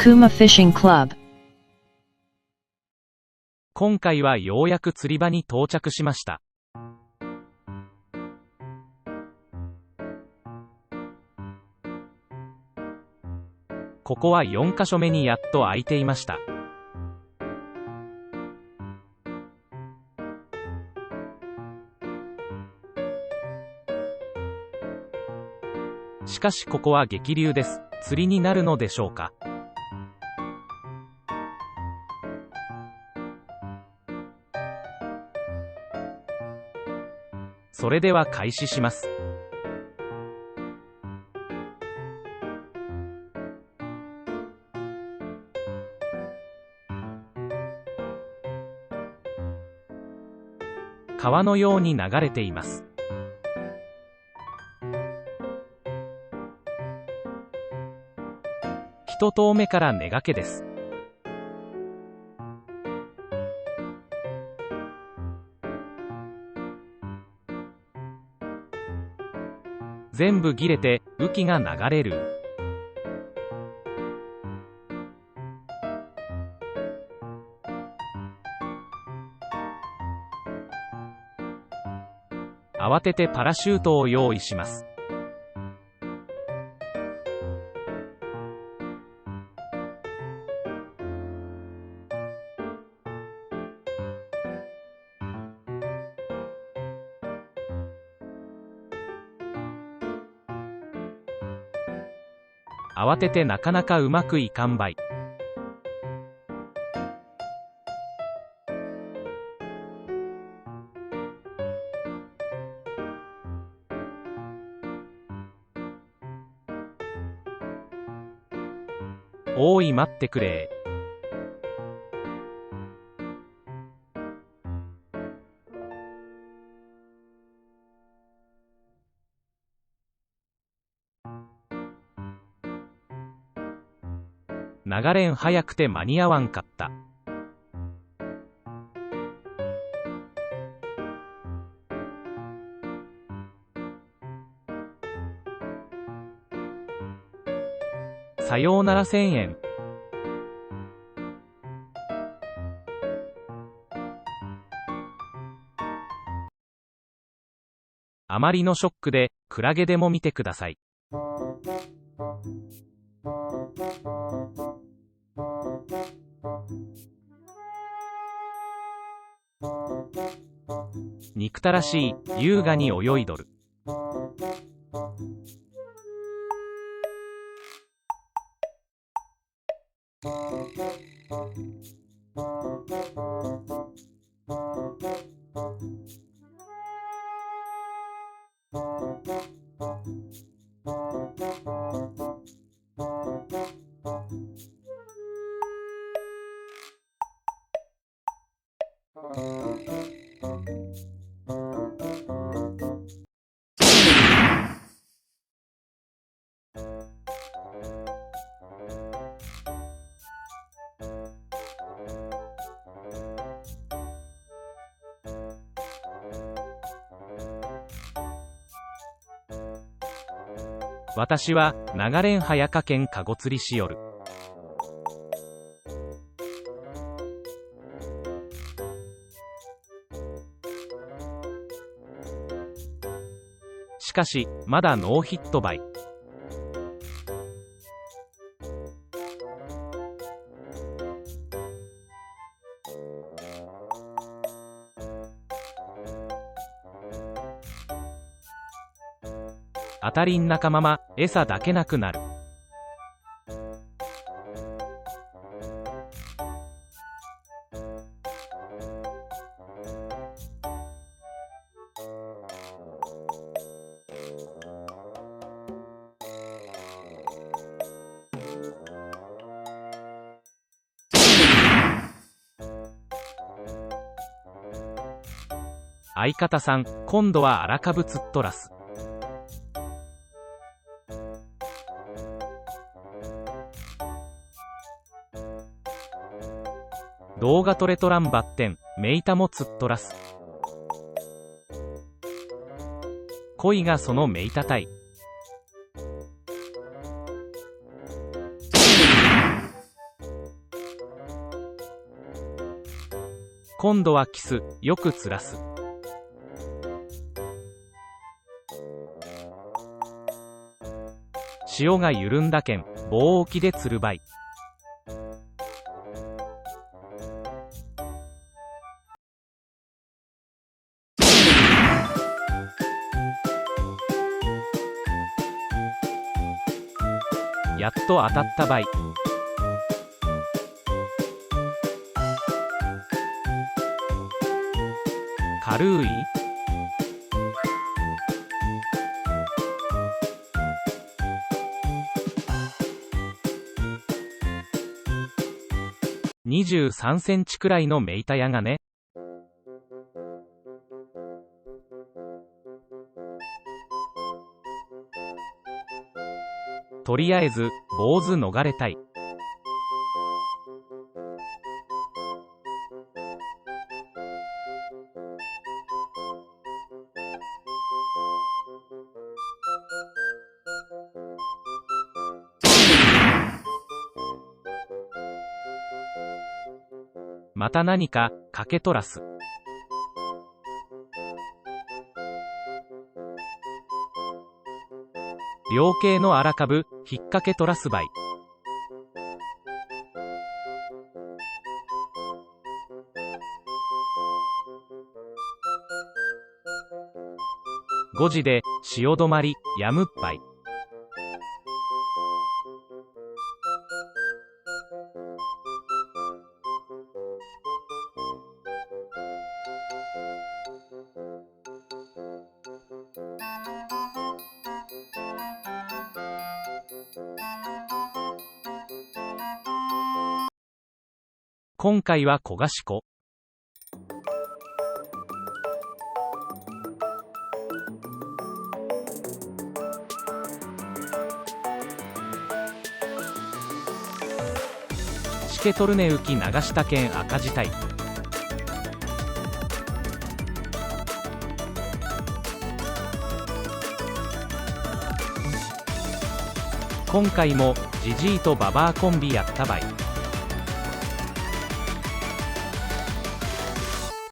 Kuma Fishing Club。今回はようやく釣り場に到着しました。ここは4カ所目にやっと空いていました。しかしここは激流です。釣りになるのでしょうか。それでは開始します。川のように流れています。1投目から根掛けです。全部切れて雨季が流れる。慌ててパラシュートを用意します。慌ててなかなかうまくいかんばい。おーい待ってくれ流れん早くて間に合わんかった。さようなら1000円。あまりのショックでクラゲでも見てください。憎たらしい優雅に泳いどる。私は流れん早かけんかご釣りしよる。しかしまだノーヒットバイ。当たりん仲間ま餌だけなくなる。相方さん、今度は荒株釣っとらす。動画撮れとらんばってん、メイタも釣っとらす。恋がそのメイタたい。今度はキス、よくつらす。潮が緩んだけん、棒沖で釣るばい。やっと当たったばい。軽い。23センチくらいのメイタヤがね。とりあえず坊主逃れたい。また何かかけとらす。両形の荒株引っ掛けとらすばい。5時で潮止まりやむっぱい。今回は焦がし粉。しけとるね浮き流したけん赤字タイプ。今回もジジイとババアコンビやったばい。